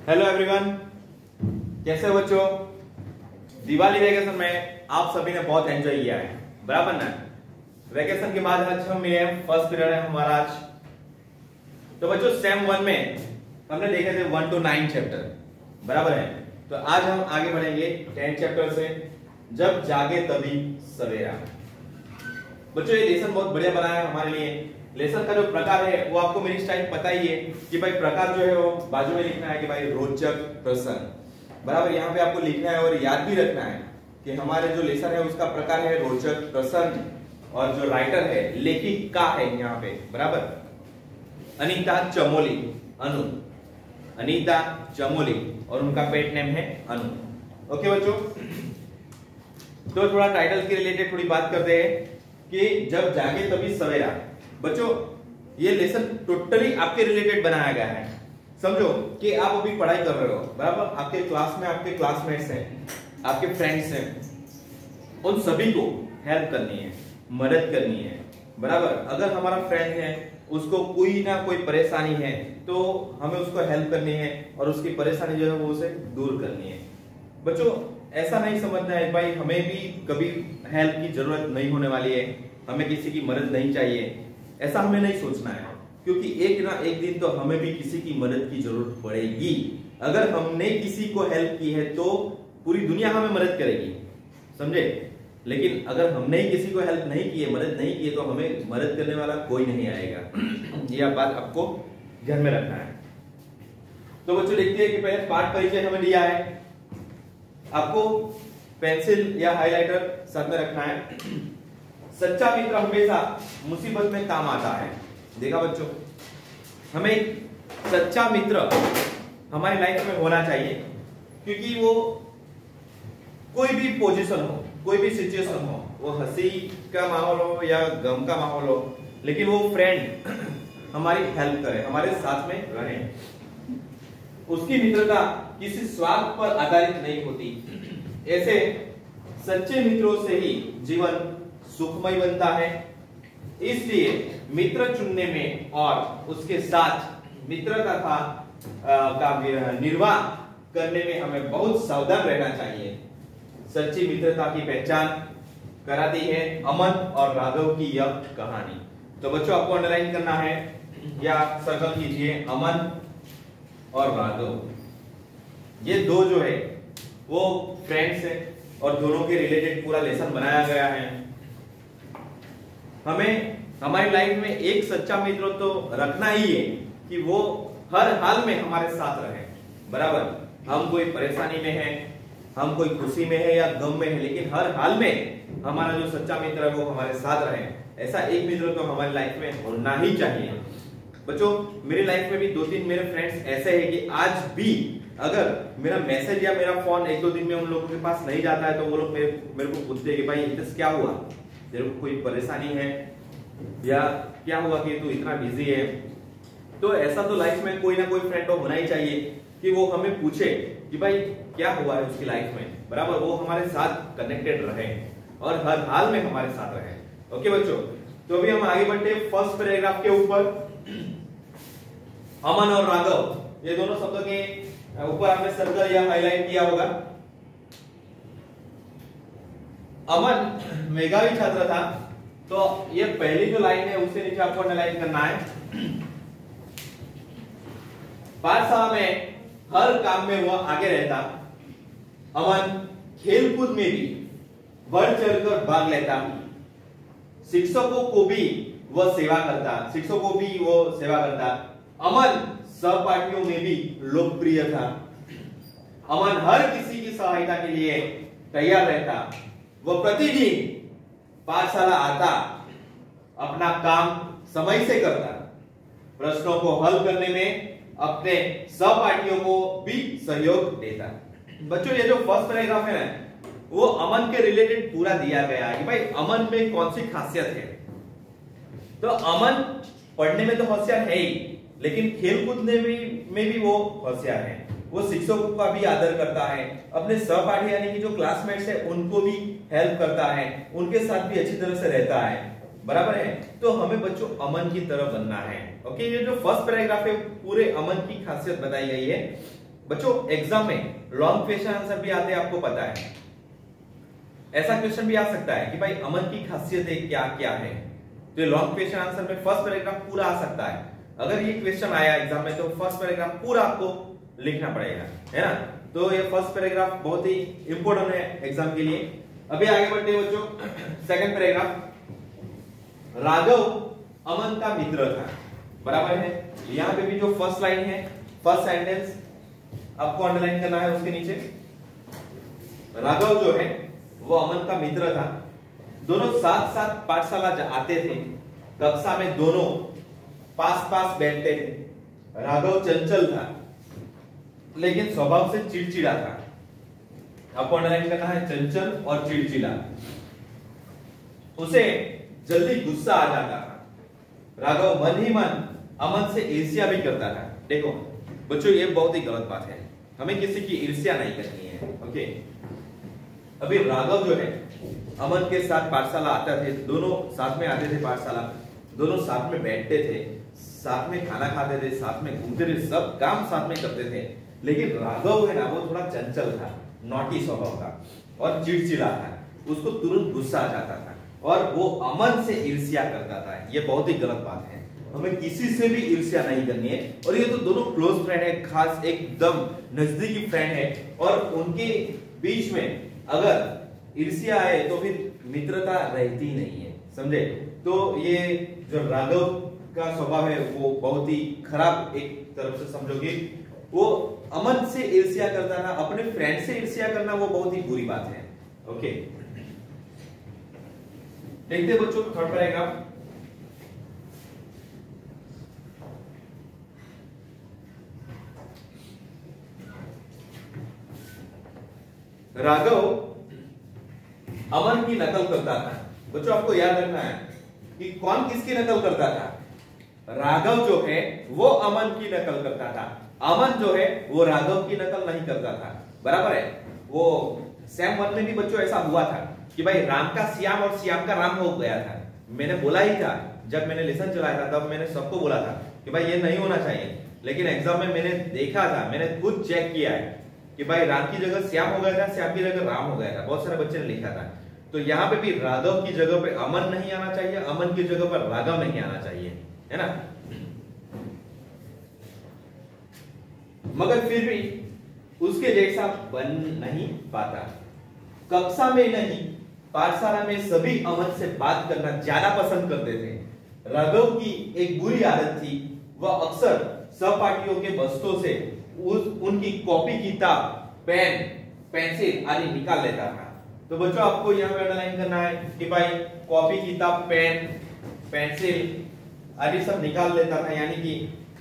Hello everyone, कैसे हो बच्चों। दिवाली वेकेशन में आप सभी ने बहुत एंजॉय किया है, बराबर ना। वेकेशन के बाद आज हम मिले हैं, फर्स्ट पीरियड है हमारा आज। तो बच्चों सेम 1 में हमने देखे थे 1 to 9 चैप्टर, बराबर है। तो आज हम आगे बढ़ेंगे 10 चैप्टर से, जब जागे तभी सवेरा। बच्चों ये लेसन बहुत बढ़िया बना है हमारे लिए। लेसन का जो प्रकार है वो आपको मेरी स्टाइल पता ही है कि भाई प्रकार जो है वो बाजू में लिखना है कि भाई रोचक प्रसन्न, बराबर। यहाँ पे आपको लिखना है और याद भी रखना है कि हमारे जो लेसन है उसका प्रकार है रोचक प्रसन्न, और जो राइटर है लेखिका है यहाँ पे, बराबर। अनीता चमोली, अनु, अनीता चमोली, और उनका पेट नेम है अनु। ओके बच्चों, तो थोड़ा टाइटल के रिलेटेड थोड़ी बात करते हैं कि जब जागे तभी सवेरा। बच्चों ये लेसन टोटली आपके रिलेटेड बनाया गया है। समझो कि आप अभी पढ़ाई कर रहे हो, बराबर। आपके क्लास में आपके क्लासमेट्स हैं, आपके फ्रेंड्स हैं, उन सभी को हेल्प करनी है, मदद करनी है, बराबर। अगर हमारा फ्रेंड है उसको कोई ना कोई परेशानी है तो हमें उसको हेल्प करनी है और उसकी परेशानी जो है वो उसे दूर करनी है। बच्चों ऐसा नहीं समझना है भाई हमें भी कभी हेल्प की जरूरत नहीं होने वाली है, हमें किसी की मदद नहीं चाहिए, ऐसा हमें नहीं सोचना है। क्योंकि एक ना एक दिन तो हमें भी किसी की मदद की जरूरत पड़ेगी। अगर हमने किसी को हेल्प की है तो पूरी दुनिया हमें मदद करेगी, समझे। लेकिन अगर हमने ही किसी को हेल्प नहीं की है, मदद नहीं की है, तो हमें मदद करने वाला कोई नहीं आएगा। यह बात आपको ध्यान में रखना है। तो बच्चों देखते हैं कि पहले पाठ परिचय हमें दिया है, आपको पेंसिल या हाइलाइटर साथ में रखना है। सच्चा मित्र हमेशा मुसीबत में काम आता है। देखा बच्चों, हमें सच्चा मित्र हमारी लाइफ में होना चाहिए, क्योंकि वो कोई भी पोजीशन हो, कोई भी सिचुएशन हो, वो हंसी का माहौल हो या गम का माहौल हो, लेकिन वो फ्रेंड हमारी हेल्प करे, हमारे साथ में रहे। उसकी मित्रता किसी स्वार्थ पर आधारित नहीं होती। ऐसे सच्चे मित्रों से ही जीवन सुखमय बनता है। इसलिए मित्र चुनने में और उसके साथ मित्रता का निर्वाह करने में हमें बहुत सावधान रहना चाहिए। सच्ची मित्रता की पहचान कराती है अमन और राघव की यह कहानी। तो बच्चों आपको अंडरलाइन करना है या सर्कल कीजिए, अमन और राघव। ये दो जो है वो फ्रेंड्स हैं और दोनों के रिलेटेड पूरा लेसन बनाया गया है। हमें हमारी लाइफ में एक सच्चा मित्र तो रखना ही है कि वो हर हाल में हमारे साथ रहे, बराबर। हम कोई परेशानी में है, हम कोई खुशी में है या गम में है, लेकिन हर हाल में हमारा जो सच्चा मित्र है वो हमारे साथ रहे। ऐसा एक मित्र तो हमारी लाइफ में होना ही चाहिए। बच्चों मेरी लाइफ में भी 2-3 मेरे फ्रेंड्स ऐसे हैं कि आज भी अगर मेरा मैसेज या मेरा फोन 1-2 दिन में उन लोगों के पास नहीं जाता है तो वो लोग मेरे को पूछते हैं कि भाई इतना क्या हुआ, तेरे को कोई परेशानी है या क्या हुआ कि तू इतना बिजी है। तो ऐसा तो लाइफ में कोई ना कोई फ्रेंड तो होना ही चाहिए कि वो हमें पूछे कि भाई क्या हुआ है उसकी लाइफ में, बराबर। वो हमारे साथ कनेक्टेड रहे और हर हाल में हमारे साथ रहे। ओके बच्चों, तो अभी हम आगे बढ़ते हैं फर्स्ट पैराग्राफ के ऊपर। अमन और राघव, ये दोनों शब्दों के ऊपर आपने सर्कल या हाईलाइट किया होगा। अमन मेधावी छात्र था, तो ये पहली जो लाइन है उससे नीचे आपको अंडरलाइन करना है। पाठशाला में हर काम में वह आगे रहता। अमन खेलकूद में भी बढ़ चढ़कर भाग लेता। शिक्षकों को भी वह सेवा करता। अमन सहपाठियों में भी लोकप्रिय था। अमन हर किसी की सहायता के लिए तैयार रहता। वह प्रतिदिन पाठशाला आता, अपना काम समय से करता, प्रश्नों को हल करने में अपने सहपाठियों को भी सहयोग देता। बच्चों ये जो फर्स्ट पैराग्राफ है ना वो अमन के रिलेटेड पूरा दिया गया है कि भाई अमन में कौन सी खासियत है। तो अमन पढ़ने में तो होशियार है ही, लेकिन खेलकूद में भी वो होशियार है। वो शिक्षकों का भी आदर करता है, अपने सहपाठी यानी कि जो क्लासमेट्स है उनको भी हेल्प करता है, उनके साथ भी अच्छी तरह से रहता है, बराबर है। तो हमें बच्चों अमन की तरह बनना है। ओके, ये जो फर्स्ट पैराग्राफ है पूरे अमन की खासियत बताई गई है। बच्चों एग्जाम में लॉन्ग क्वेश्चन आंसर भी आते हैं, आपको पता है। ऐसा क्वेश्चन भी आ सकता है कि भाई अमन की खासियतें क्या क्या है, तो लॉन्ग क्वेश्चन आंसर में फर्स्ट पैराग्राफ पूरा आ सकता है। अगर ये क्वेश्चन आया एग्जाम में तो फर्स्ट पैराग्राफ पूरा आपको लिखना पड़ेगा, है ना। तो ये फर्स्ट पैराग्राफ बहुत ही इंपॉर्टेंट है एग्जाम के लिए। अभी आगे बढ़ते हैं बच्चों, सेकंड पैराग्राफ, राघव अमन का मित्र था, बराबर है। यहां पे भी जो फर्स्ट लाइन है, फर्स्ट सेंटेंस आपको अंडरलाइन करना है, उसके नीचे राघव जो है वो अमन का मित्र था, दोनों साथ साथ पाठशाला आते थे, कक्षा में दोनों पास पास बैठते थे। राघव चंचल था लेकिन स्वभाव से चिड़चिड़ा था, आपको अंडरलाइन करना है, चंचल और चिड़चिड़ा। उसे जल्दी गुस्सा आ जाता था। राघव मन ही मन अमन से ईर्ष्या भी करता था। देखो बच्चों ये बहुत ही गलत बात है, हमें किसी की ईर्ष्या नहीं करनी है, ओके। अभी राघव जो है अमन के साथ पाठशाला आता थे, दोनों साथ में आते थे पाठशाला, दोनों साथ में बैठते थे, साथ में खाना खाते थे, साथ में घूमते थे, सब काम साथ में करते थे। लेकिन राघव है ना वो थोड़ा चंचल था, नॉटी स्वभाव का और चिड़चिड़ा था, उसको तुरंत गुस्सा आ जाता था और वो अमन से ईर्ष्या करता था। ये बहुत ही गलत बात है, हमें किसी से भी ईर्ष्या नहीं करनी है। और ये तो दोनों क्लोज फ्रेंड है, खास एकदम नजदीकी फ्रेंड है, और उनके बीच में अगर ईर्ष्या आए तो फिर मित्रता रहती नहीं है, समझे। तो ये जो राघव का स्वभाव है वो बहुत ही खराब, एक तरफ से समझोगे वो अमन से ईर्ष्या करता था, अपने फ्रेंड से ईर्ष्या करना वो बहुत ही बुरी बात है, ओके। देखते बच्चों थर्ड पैराग्राफ, राघव अमन की नकल करता था। बच्चों आपको याद रखना है कि कौन किसकी नकल करता था। राघव जो है वो अमन की नकल करता था, अमन जो है वो राघव की नकल नहीं करता था, बराबर है। वो सैम वन में भी बच्चों ऐसा हुआ था कि भाई राम का श्याम और श्याम का राम हो गया था। मैंने बोला ही था, जब मैंने लेसन चलाया था तब मैंने सबको बोला था कि भाई ये नहीं होना चाहिए, लेकिन एग्जाम में मैंने देखा था, मैंने खुद चेक किया है कि भाई राम की जगह श्याम हो गया था, श्याम की जगह राम हो गया था, बहुत सारे बच्चे ने लिखा था। तो यहाँ पे भी राघव की जगह पे अमन नहीं आना चाहिए, अमन की जगह पर राघव नहीं आना चाहिए, है ना। मगर फिर भी उसके जैसा बन नहीं पाता। कक्षा में नहीं पाठशाला में सभी अमन से बात करना ज्यादा पसंद करते थे। राघव की एक बुरी आदत थी, वह अक्सर सहपाठियों के बस्तों से उनकी कॉपी किताब पेन पेंसिल आदि निकाल लेता था। तो बच्चों आपको यहाँ पे अंडरलाइन करना है कि भाई कॉपी किताब पेन पेंसिल आदि सब निकाल लेता था, यानी कि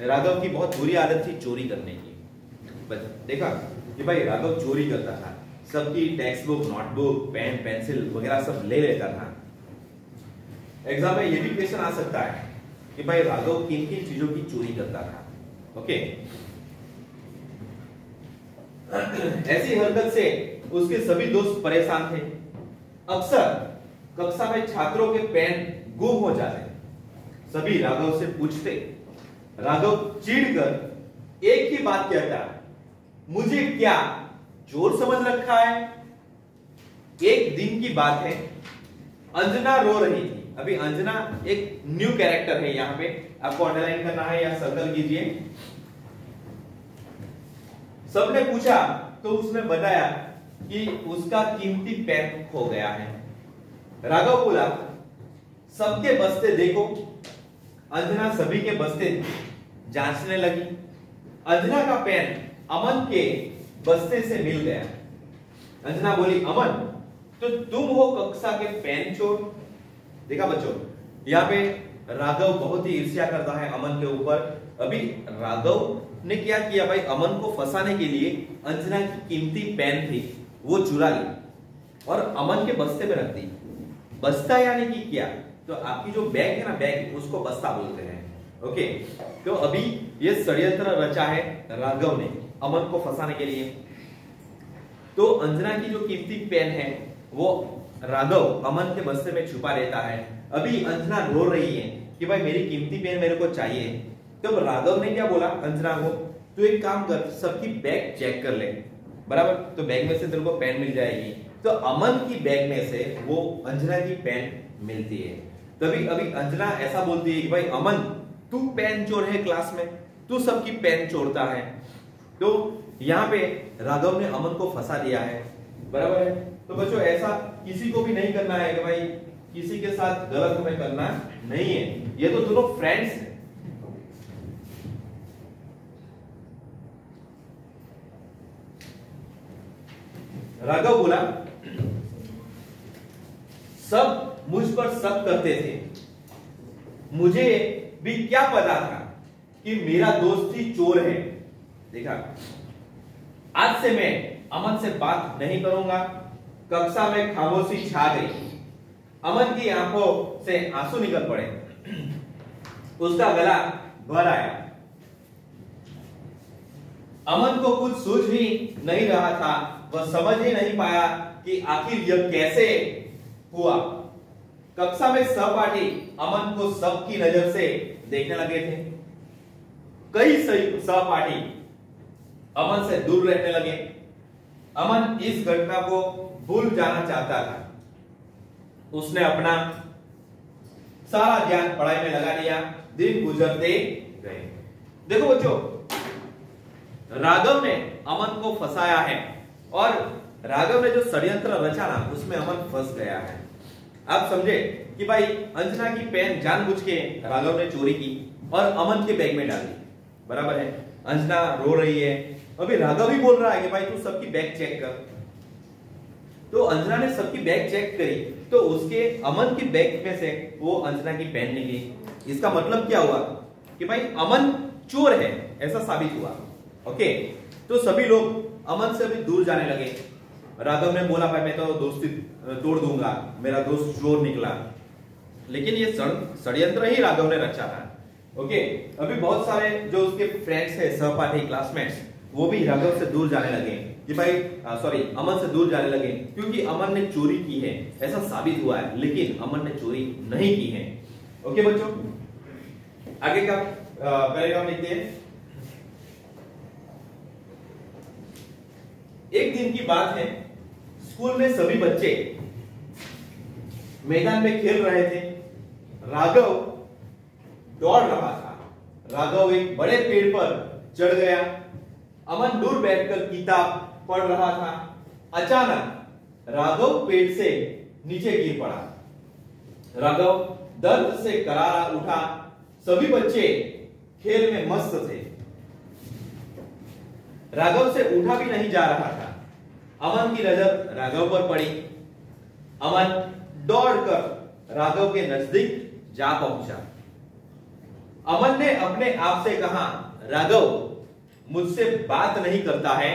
राघव की बहुत बुरी आदत थी चोरी करने की। देखा कि भाई राघव चोरी करता था, सबकी textbook notebook pen pencil वगैरह सब ले लेता था। एग्जाम में ये भी क्वेश्चन आ सकता है कि भाई राघव किन किन चीजों की चोरी करता था, ओके। ऐसी हरकत से उसके सभी दोस्त परेशान थे। अक्सर कक्षा में छात्रों के पेन गुम हो जाते, सभी राघव से पूछते। राघव चिढ़कर एक ही बात कहता, मुझे क्या चोर समझ रखा है। एक दिन की बात है, अंजना रो रही थी। अभी अंजना एक न्यू कैरेक्टर है, यहां पे आपको अंडरलाइन करना है या सर्कल कीजिए। सबने पूछा तो उसने बताया कि उसका कीमती पेन खो गया है। राघव बोला, सबके बस्ते देखो। अंजना सभी के बस्ते जांचने लगी। अंजना का पेन अमन के बस्ते से मिल गया। अंजना बोली, अमन तो तुम हो कक्षा के पेन चोर। देखा बच्चों, यहाँ पे राघव बहुत ही ईर्ष्या करता है अमन के ऊपर। अभी राघव ने क्या किया भाई, अमन को फंसाने के लिए अंजना की कीमती पेन थी वो चुरा ली और अमन के बस्ते में रख दी। बस्ता यानी कि क्या, तो आपकी जो बैग है ना, बैग उसको बस्ता बोलते हैं, ओके। तो अभी ये षड्यंत्र रचा है राघव ने अमन को फंसाने के लिए। तो अंजना की जो कीमती पेन है वो राघव अमन के बस्ते में छुपा लेता है। अभी अंजना रो रही है कि भाई मेरी कीमती पेन मेरे को चाहिए। तब राघव ने क्या बोला अंजना को तो एक काम कर, सबकी बैग चेक कर ले, बराबर। तो बैग में से तेरे को पेन मिल जाएगी, तो अमन की बैग में से वो अंजना की पेन मिलती है। तभी अभी अंजना ऐसा बोलती है कि भाई अमन, तू पेन चोर है क्लास में, तू सबकी पेन चोरता है। तो यहाँ पे राघव ने अमन को फंसा दिया है, बराबर है। तो बच्चों ऐसा किसी को भी नहीं करना है कि भाई किसी के साथ गलत हमें करना नहीं है, ये तो दोनों फ्रेंड्स हैं। राघव बोला, सब मुझ पर शक करते थे, मुझे भी क्या पता था कि मेरा दोस्त ही चोर है। देखा, आज से मैं अमन से बात नहीं करूंगा। कक्षा में खामोशी छा गई। अमन की आंखों से आंसू निकल पड़े, उसका गला भर आया। अमन को कुछ सूझ ही नहीं रहा था, वह समझ ही नहीं पाया कि आखिर यह कैसे हुआ। कक्षा में सहपाठी अमन को सबकी नजर से देखने लगे थे। कई सहपाठी अमन से दूर रहने लगे। अमन इस घटना को भूल जाना चाहता था। उसने अपना सारा ध्यान पढ़ाई में लगा लिया। दिन गुजरते गए। देखो बच्चों, राघव ने अमन को फंसाया है और राघव ने जो षड्यंत्र रचा ना, उसमें अमन फंस गया है। आप समझे कि भाई अंजना की पेन जानबूझ के राघव ने चोरी की और अमन के बैग में डाली, बराबर है। अंजना रो रही है, अभी राघव ही बोल रहा है कि भाई तू सबकी बैग चेक कर। तो अंजना ने सबकी बैग चेक करी, तो उसके अमन की बैग में से वो अंजना की पेन निकली। इसका मतलब क्या हुआ कि भाई अमन चोर है, ऐसा साबित हुआ। ओके, तो सभी लोग अमन से भी दूर जाने लगे। राघव ने बोला भाई मैं तो दोस्ती तोड़ दूंगा, मेरा दोस्त चोर निकला, लेकिन ये षड्यंत्र ही राघव ने रचा था। ओके, अभी बहुत सारे जो उसके फ्रेंड्स है, सहपाठी, क्लासमेट्स, वो भी राघव से दूर जाने लगे कि भाई अमन से दूर जाने लगे, क्योंकि अमन ने चोरी की है ऐसा साबित हुआ है, लेकिन अमन ने चोरी नहीं की है। ओके बच्चों, आगे का पैराग्राफ लिखते हैं। एक दिन की बात है, स्कूल में सभी बच्चे मैदान में खेल रहे थे। राघव दौड़ रहा था। राघव एक बड़े पेड़ पर चढ़ गया। अमन दूर बैठकर किताब पढ़ रहा था। अचानक राघव पेड़ से नीचे गिर पड़ा। राघव दर्द से करारा उठा। सभी बच्चे खेल में मस्त थे। राघव से उठा भी नहीं जा रहा था। अमन की नजर राघव पर पड़ी। अमन दौड़कर राघव के नजदीक जा पहुंचा। अमन ने अपने आप से कहा, राघव मुझसे बात नहीं करता है,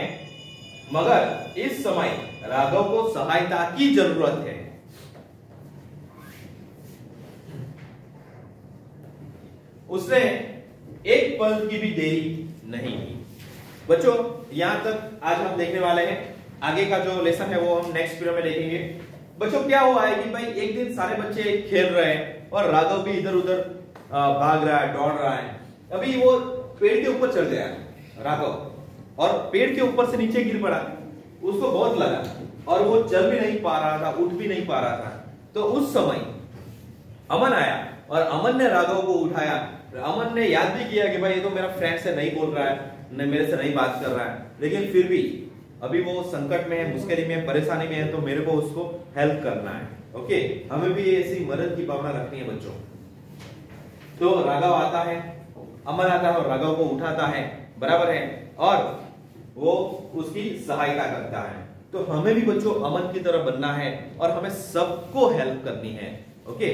मगर इस समय राघव को सहायता की जरूरत है। उसने एक पल की भी देरी नहीं की। बच्चों, यहां तक आज हम देखने वाले हैं। आगे का जो लेसन है वो हम नेक्स्ट पीरियड में देखेंगे। बच्चों, क्या हुआ है कि भाई एक दिन सारे बच्चे खेल रहे हैं और राघव भी इधर उधर भाग रहा है, दौड़ रहा है। अभी वो पेड़ के ऊपर चढ़ गया राघव, और पेड़ के ऊपर से नीचे गिर पड़ा। उसको बहुत लगा और वो चल भी नहीं पा रहा था, उठ भी नहीं पा रहा था। तो उस समय अमन आया और अमन ने राघव को उठाया। अमन ने याद भी किया कि भाई ये तो मेरा फ्रेंड से नहीं बोल रहा है, मेरे से नहीं बात कर रहा है, लेकिन फिर भी अभी वो संकट में है, मुश्किल में है, परेशानी में है, तो मेरे को उसको हेल्प करना है। ओके, हमें भी ऐसी मदद की भावना रखनी है बच्चों। तो राघव आता है, अमन आता है और राघव को उठाता है, बराबर है, और वो उसकी सहायता करता है। तो हमें भी बच्चों अमन की तरह बनना है और हमें सबको हेल्प करनी है। ओके,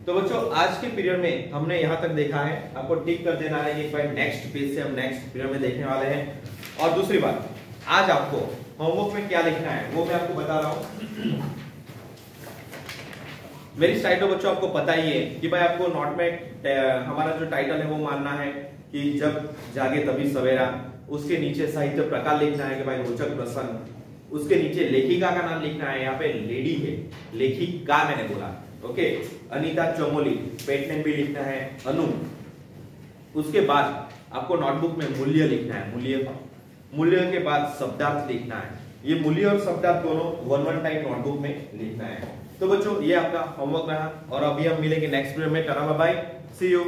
तो बच्चों आज के पीरियड में हमने यहां तक देखा है। आपको टिक कर देना है कि भाई नेक्स्ट पेज से हम नेक्स्ट पीरियड में देखने वाले हैं। और दूसरी बात, आज आपको होमवर्क में क्या लिखना है वो मैं आपको बता रहा हूं। मेरी स्टाइल तो बच्चों आपको पता ही है कि भाई आपको नोट में हमारा जो टाइटल है वो मानना है कि जब जागे तभी सवेरा। उसके नीचे साहित्य प्रकार लिखना है कि भाई रोचक प्रसंग। उसके नीचे लेखिका का नाम लिखना है, यहाँ पे लेडी है, लेखिका मैंने बोला। Okay, Anita Chamoli, pet name भी लिखना है अनु। उसके बाद आपको नोटबुक में मूल्य लिखना है, मूल्य के बाद शब्दार्थ लिखना है। ये मूल्य और शब्दार्थ दोनों वन टाइम नोटबुक में लिखना है। तो बच्चों ये आपका होमवर्क रहा और अभी हम मिलेंगे नेक्स्ट वीडियो में। Tata bye bye, see you.